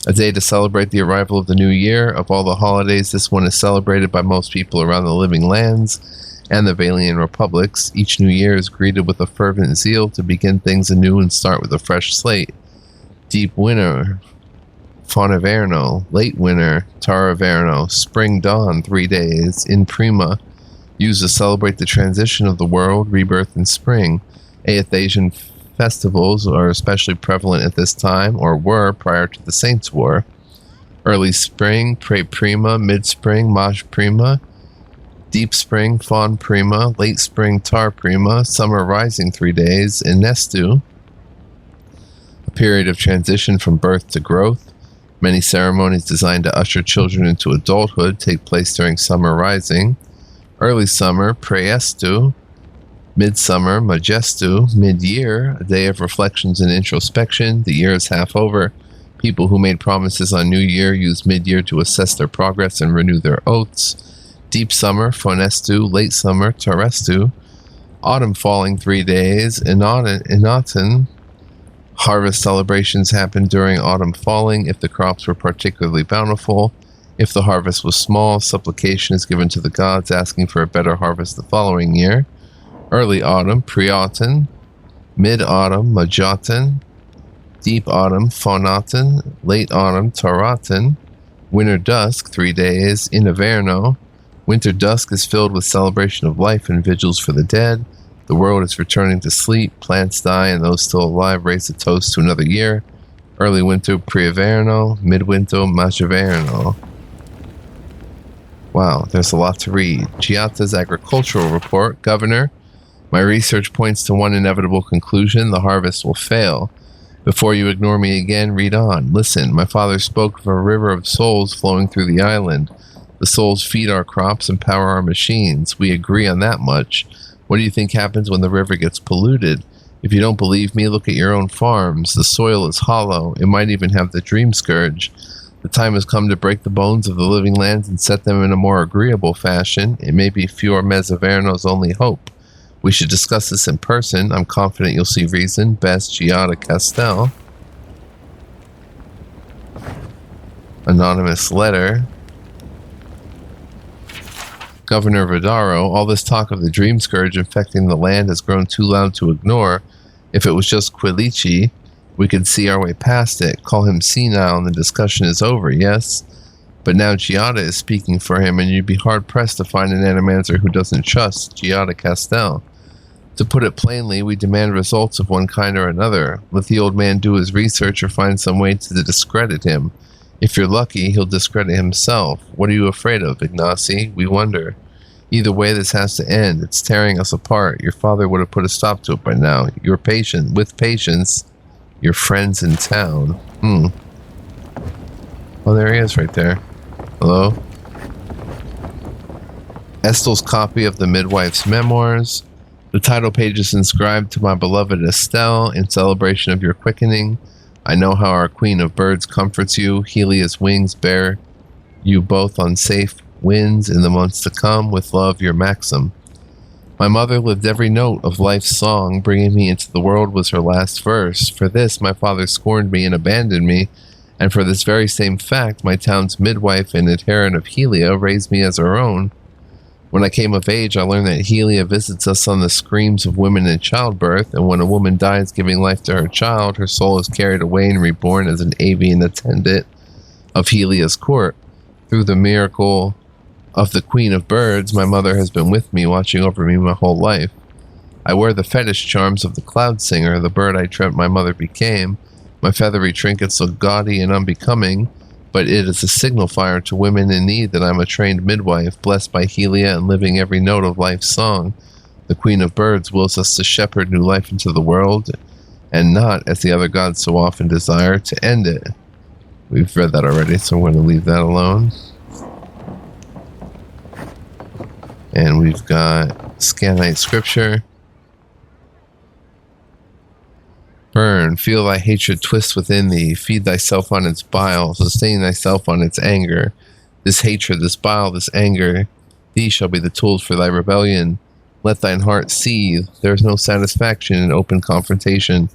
a day to celebrate the arrival of the new year. Of all the holidays, this one is celebrated by most people around the living lands and the Valian republics. Each new year is greeted with a fervent zeal to begin things anew and start with a fresh slate. Deep winter, Iverno. Late winter, Iverno. Spring dawn, 3 days. In prima, used to celebrate the transition of the world, rebirth, and spring. Aethasian festivals are especially prevalent at this time, or were prior to the Saints' War. Early spring, Pre Prima. Mid-spring, Maj Prima. Deep spring, Fawn Prima. Late spring, Tar Prima. Summer rising, 3 days. Inestu, a period of transition from birth to growth. Many ceremonies designed to usher children into adulthood take place during summer rising. Early summer, Praestu. Midsummer, Majestu. Mid-year, a day of reflections and introspection. The year is half over. People who made promises on New Year use mid-year to assess their progress and renew their oaths. Deep summer, Fonestu. Late summer, Tarestu. Autumn falling, 3 days. Inauten. Harvest celebrations happen during autumn falling if the crops were particularly bountiful. If the harvest was small, supplication is given to the gods asking for a better harvest the following year. Early autumn, Preautumn. Mid-autumn, Majoten. Deep autumn, Faunaten. Late autumn, Taraten. Winter dusk, 3 days. In Averno. Winter dusk is filled with celebration of life and vigils for the dead. The world is returning to sleep, plants die, and those still alive raise a toast to another year. Early winter, Pre-Averno. Midwinter, Majaverno. Wow, there's a lot to read. Giata's agricultural report. Governor, my research points to one inevitable conclusion: the harvest will fail. Before you ignore me again, read on. Listen, my father spoke of a river of souls flowing through the island. The souls feed our crops and power our machines. We agree on that much. What do you think happens when the river gets polluted? If you don't believe me, look at your own farms. The soil is hollow. It might even have the dream scourge. The time has come to break the bones of the living lands and set them in a more agreeable fashion. It may be Fior Iverno's only hope. We should discuss this in person. I'm confident you'll see reason. Best, Giada Castel. Anonymous letter. Governor Vidaro, all this talk of the dream scourge infecting the land has grown too loud to ignore. If it was just Quilici, we could see our way past it, call him senile, and the discussion is over, yes? But now Giada is speaking for him, and you'd be hard-pressed to find an animancer who doesn't trust Giada Castel. To put it plainly, we demand results of one kind or another. Let the old man do his research or find some way to discredit him. If you're lucky, he'll discredit himself. What are you afraid of, Ignacy? We wonder. Either way, this has to end. It's tearing us apart. Your father would have put a stop to it by now. You're patient. With patience, your friends in town. Oh, there he is right there. Hello? Estel's copy of the midwife's memoirs. The title page is inscribed to my beloved Estelle in celebration of your quickening. I know how our queen of birds comforts you. Helia's wings bear you both on safe winds in the months to come. With love, your Maxim. My mother lived every note of life's song. Bringing me into the world was her last verse. For this, my father scorned me and abandoned me. And for this very same fact, my town's midwife and adherent of Helia raised me as her own. When I came of age, I learned that Helia visits us on the screams of women in childbirth, and when a woman dies giving life to her child, her soul is carried away and reborn as an avian attendant of Helia's court. Through the miracle of the Queen of Birds, my mother has been with me, watching over me my whole life. I wear the fetish charms of the cloud singer, the bird I dreamt my mother became. My feathery trinkets look gaudy and unbecoming, but it is a signifier to women in need that I'm a trained midwife, blessed by Helia and living every note of life's song. The Queen of Birds wills us to shepherd new life into the world, and not, as the other gods so often desire, to end it. We've read that already, so I'm going to leave that alone. And we've got Scanite Scripture. Burn, feel thy hatred twist within thee, feed thyself on its bile, sustain thyself on its anger. This hatred, this bile, this anger, these shall be the tools for thy rebellion. Let thine heart seethe, there is no satisfaction in open confrontation.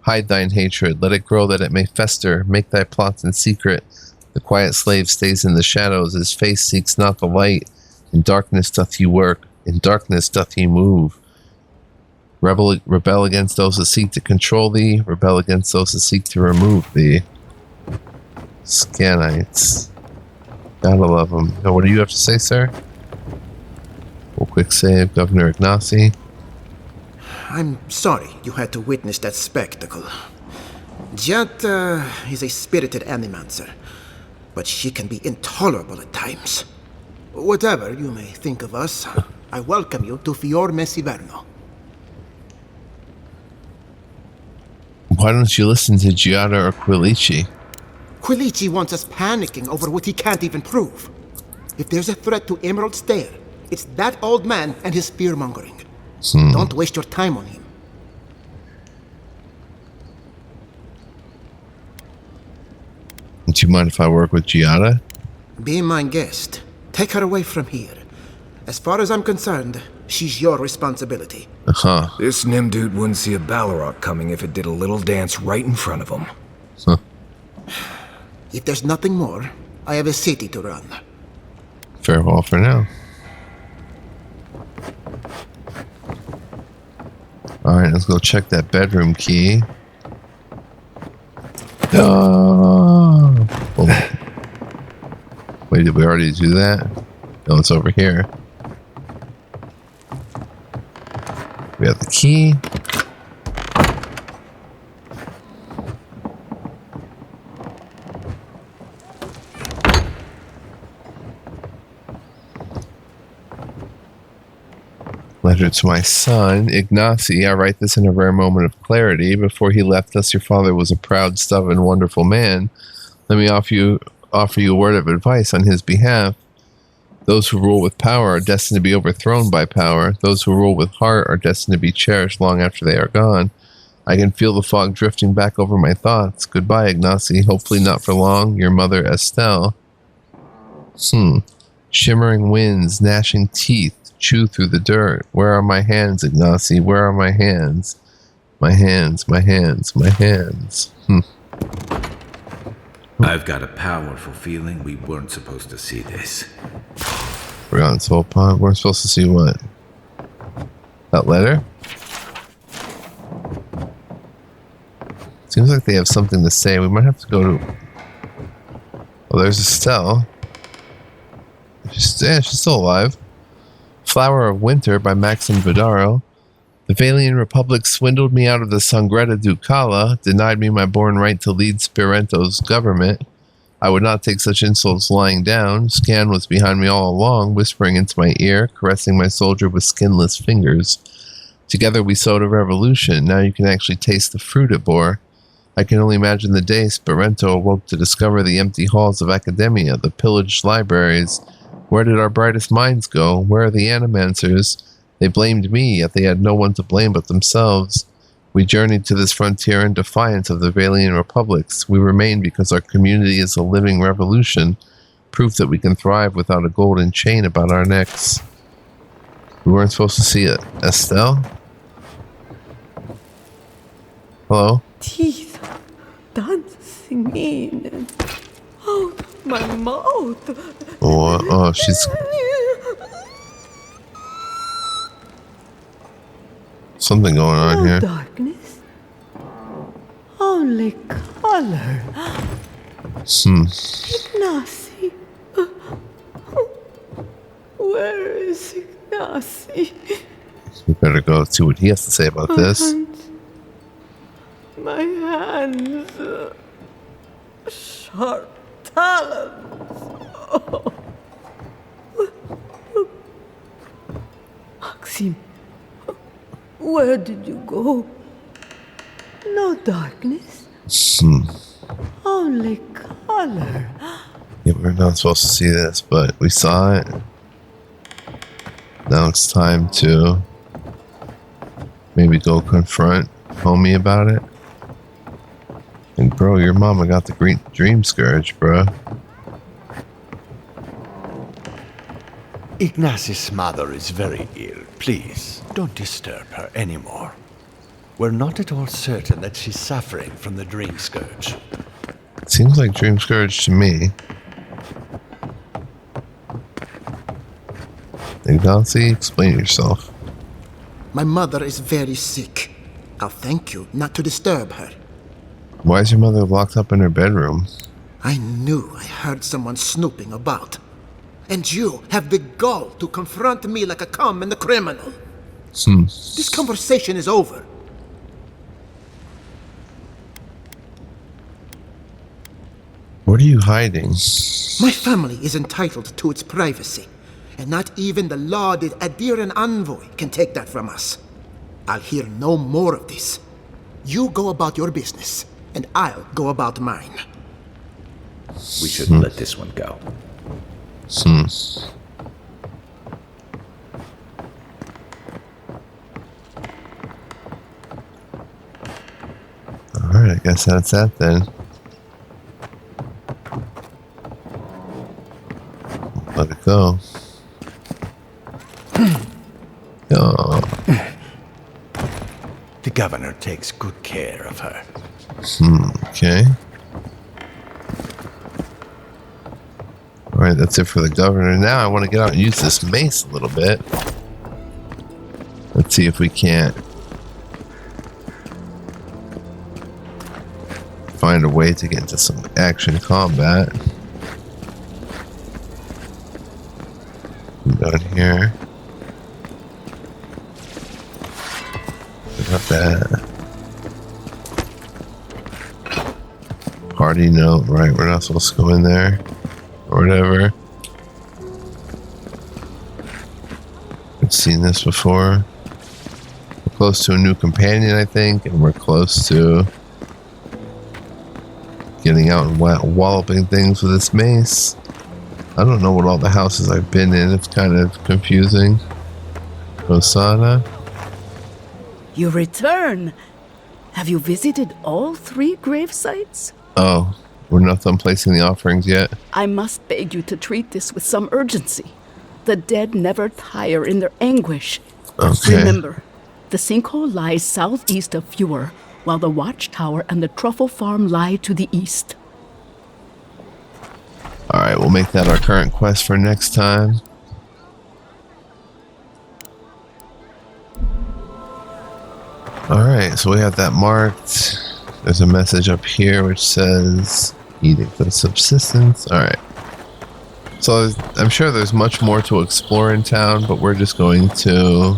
Hide thine hatred, let it grow that it may fester, make thy plots in secret. The quiet slave stays in the shadows, his face seeks not the light. In darkness doth he work, in darkness doth he move. Rebel against those that seek to control thee. Rebel against those that seek to remove thee. Scanites. Gotta love them. Now, what do you have to say, sir? We'll quick save Governor Ignacy. I'm sorry you had to witness that spectacle. Giada is a spirited animancer, but she can be intolerable at times. Whatever you may think of us, I welcome you to Fior Iverno. Why don't you listen to Giada or Quilici? Quilici wants us panicking over what he can't even prove. If there's a threat to Emerald Stair, it's that old man and his fear-mongering. Don't waste your time on him. Do you mind if I work with Giada? Be my guest. Take her away from here. As far as I'm concerned, she's your responsibility. This Nimdude wouldn't see a Balrog coming if it did a little dance right in front of him. If there's nothing more, I have a city to run. Farewell for now. Alright, let's go check that bedroom key. Oh. Wait, did we already do that? No, it's over here. We have the key. Letter to my son, Ignacy. I write this in a rare moment of clarity. Before he left us, your father was a proud, stubborn, wonderful man. Let me offer you a word of advice on his behalf. Those who rule with power are destined to be overthrown by power. Those who rule with heart are destined to be cherished long after they are gone. I can feel the fog drifting back over my thoughts. Goodbye, Ignacy. Hopefully not for long. Your mother, Estelle. Shimmering winds, gnashing teeth, chew through the dirt. Where are my hands, Ignacy? Where are my hands? My hands, my hands, my hands. I've got a powerful feeling we weren't supposed to see this. Forgotten soul pod. We're supposed to see what? That letter? Seems like they have something to say. We might have to go to... Oh, there's Estelle. She's still alive. Flower of Winter by Maxim Vidaro. The Valian Republic swindled me out of the Sangreta Ducala, denied me my born right to lead Spirento's government. I would not take such insults lying down. Scan was behind me all along, whispering into my ear, caressing my soldier with skinless fingers. Together we sowed a revolution. Now you can actually taste the fruit it bore. I can only imagine the day Spirento awoke to discover the empty halls of Academia, the pillaged libraries. Where did our brightest minds go? Where are the animancers? They blamed me, yet they had no one to blame but themselves. We journeyed to this frontier in defiance of the Valian Republics. We remain because our community is a living revolution, proof that we can thrive without a golden chain about our necks. We weren't supposed to see it. Estelle? Hello? Teeth dancing in and out my mouth. Oh, she's... Something going on here. Darkness. Only color. Ignacy. Where is Ignacy? We better go see what he has to say about this. My hands. Sharp talons. Oh. Maxim. Where did you go? No darkness. Only color. Yeah, we're not supposed to see this, but we saw it. Now it's time to maybe go confront homie about it. And bro, your mama got the green dream scourge, bro. Ignacy's mother is very ill. Please, don't disturb her anymore. We're not at all certain that she's suffering from the dream scourge. Seems like dream scourge to me. Ignacy, explain yourself. My mother is very sick. I'll thank you not to disturb her. Why is your mother locked up in her bedroom? I knew I heard someone snooping about. And you have the gall to confront me like a common criminal. This conversation is over. What are you hiding? My family is entitled to its privacy, and not even the lauded Adiran envoy can take that from us. I'll hear no more of this. You go about your business, and I'll go about mine. We shouldn't let this one go. Alright, I guess that's that then. Let it go. The governor takes good care of her. Okay. Alright, that's it for the governor. Now I want to get out and use this mace a little bit. Let's see if we can't find a way to get into some action combat. Down here. Not that. Party note, right? We're not supposed to go in there. Or whatever. I've seen this before. We're close to a new companion, I think, and we're close to getting out and walloping things with this mace. I don't know what all the houses I've been in. It's kind of confusing. Osana? You return. Have you visited all 3 grave sites? Oh, we're not done placing the offerings yet. I must beg you to treat this with some urgency. The dead never tire in their anguish. Okay. Remember, the sinkhole lies southeast of Fior, while the watchtower and the truffle farm lie to the east. Alright, we'll make that our current quest for next time. Alright, so we have that marked. There's a message up here which says eating for the subsistence. Alright. So I'm sure there's much more to explore in town, but we're just going to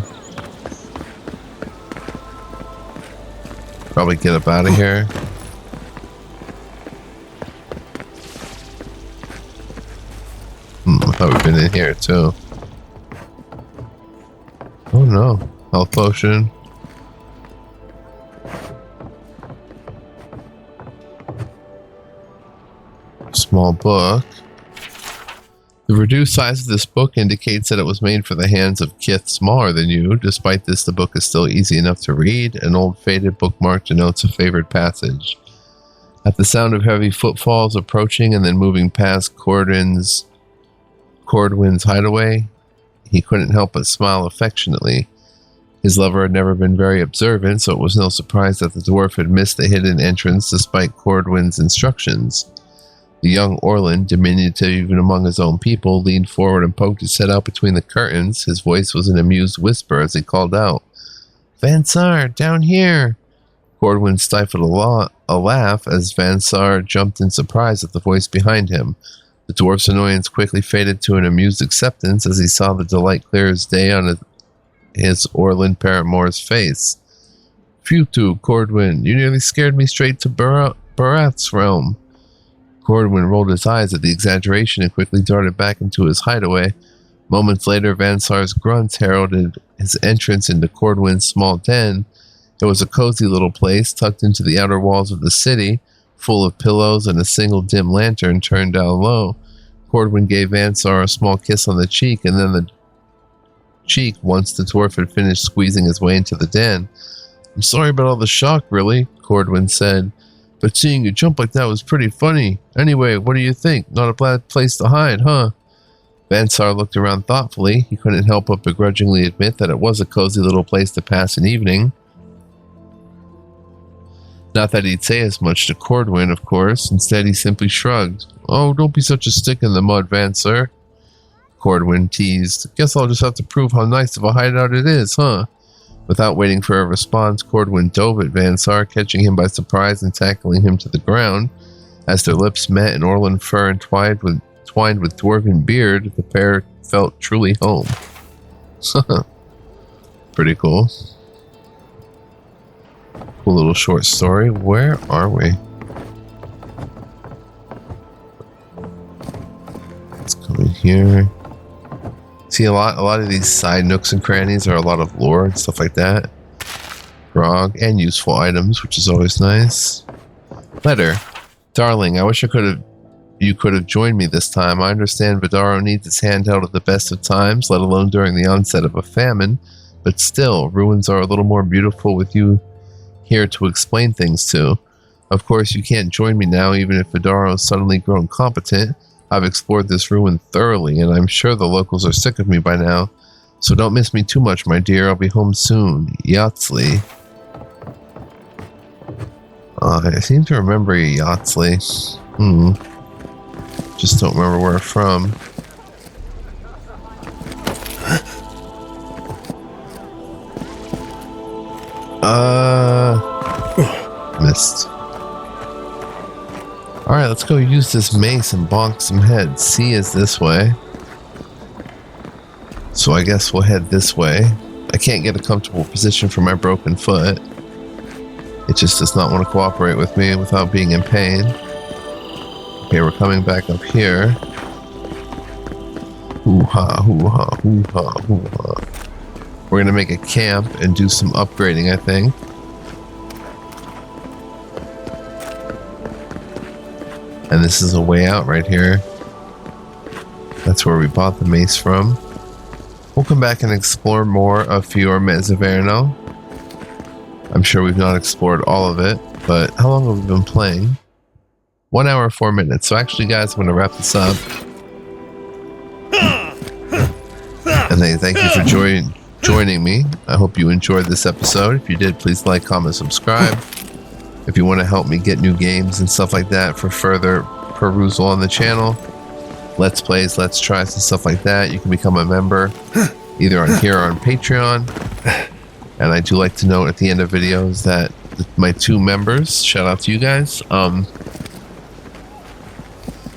probably get up out of here. I thought we'd been in here too. Oh no. Health potion. Small book. The reduced size of this book indicates that it was made for the hands of kith smaller than you. Despite this, the book is still easy enough to read. An old faded bookmark denotes a favorite passage. At the sound of heavy footfalls approaching and then moving past Cordwin's hideaway, he couldn't help but smile affectionately. His lover had never been very observant, so it was no surprise that the dwarf had missed the hidden entrance despite Cordwin's instructions. The young Orlin, diminutive even among his own people, leaned forward and poked his head out between the curtains. His voice was an amused whisper as he called out, "Vansar, down here!" Cordwin stifled a laugh as Vansar jumped in surprise at the voice behind him. The dwarf's annoyance quickly faded to an amused acceptance as he saw the delight clear as day on his Orlin paramour's face. "Phew, Cordwin, you nearly scared me straight to Barath's realm." Cordwin rolled his eyes at the exaggeration and quickly darted back into his hideaway. Moments later, Vansar's grunts heralded his entrance into Cordwin's small den. It was a cozy little place tucked into the outer walls of the city, full of pillows and a single dim lantern turned down low. Cordwin gave Vansar a small kiss on the cheek and then the cheek once the dwarf had finished squeezing his way into the den. "I'm sorry about all the shock, really," Cordwin said. "But seeing you jump like that was pretty funny. Anyway, what do you think? Not a bad place to hide, huh?" Vansar looked around thoughtfully. He couldn't help but begrudgingly admit that it was a cozy little place to pass an evening. Not that he'd say as much to Cordwin, of course. Instead, he simply shrugged. "Oh, don't be such a stick in the mud, Vansar," Cordwin teased. "Guess I'll just have to prove how nice of a hideout it is, huh?" Without waiting for a response, Cordwin dove at Vansar, catching him by surprise and tackling him to the ground. As their lips met and Orlin fur entwined with dwarven beard, the pair felt truly home. Pretty cool. Cool little short story. Where are we? Let's come in here. See, a lot of these side nooks and crannies are a lot of lore and stuff like that. Grog and useful items, which is always nice. Letter. Darling, I wish you could have joined me this time. I understand Vidaro needs its hand held at the best of times, let alone during the onset of a famine. But still, ruins are a little more beautiful with you here to explain things to. Of course, you can't join me now, even if Vidaro has suddenly grown competent. I've explored this ruin thoroughly, and I'm sure the locals are sick of me by now. So don't miss me too much, my dear. I'll be home soon. Yatsley. I seem to remember Yatsley. Just don't remember where from. Missed. Alright, let's go use this mace and bonk some heads. C is this way. So I guess we'll head this way. I can't get a comfortable position for my broken foot. It just does not want to cooperate with me without being in pain. Okay, we're coming back up here. Hoo-ha, hoo-ha, hoo-ha, hoo-ha. We're going to make a camp and do some upgrading, I think. And this is a way out right here. That's where we bought the mace from. We'll come back and explore more of Fior Iverno. I'm sure we've not explored all of it, but how long have we been playing? 1 hour, 4 minutes. So actually, guys, I'm going to wrap this up. And then thank you for joining me. I hope you enjoyed this episode. If you did, please like, comment, subscribe. If you want to help me get new games and stuff like that for further perusal on the channel, let's plays, let's tries, and stuff like that, you can become a member either on here or on Patreon. And I do like to note at the end of videos that my 2 members, shout out to you guys,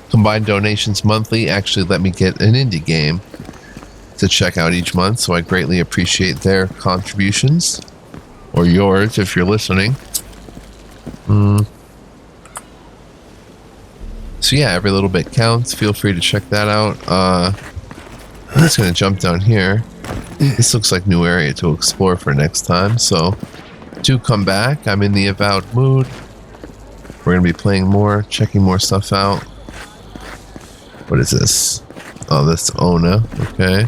combined donations monthly actually let me get an indie game to check out each month, so I greatly appreciate their contributions, or yours if you're listening. So yeah, every little bit counts. Feel free to check that out. I'm just gonna jump down here. This looks like new area to explore for next time, so do come back. I'm in the Avowed mood. We're gonna be playing more, checking more stuff out. What is this? Oh, that's Ona. Okay.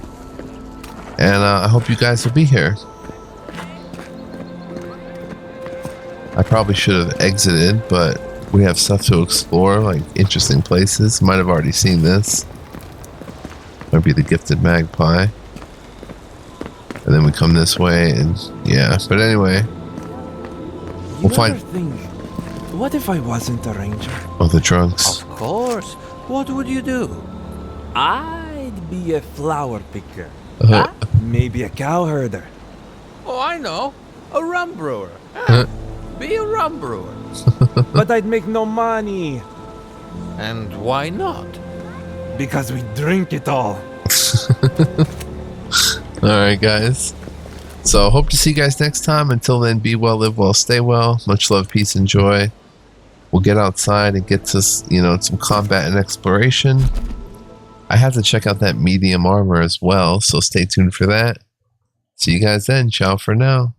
And I hope you guys will be here. I probably should have exited, but we have stuff to explore, like interesting places. Might have already seen this. Might be the Gifted Magpie. And then we come this way, and yeah. But anyway, we'll find. What if I wasn't a ranger? Oh, the drunks. Of course. What would you do? I'd be a flower picker. Maybe a cow herder. Oh, I know. A rum brewer. Be a rum brewer. But I'd make no money. And why not? Because we drink it all. Alright, guys. So, hope to see you guys next time. Until then, be well, live well, stay well. Much love, peace, and joy. We'll get outside and get to, some combat and exploration. I have to check out that medium armor as well, so stay tuned for that. See you guys then. Ciao for now.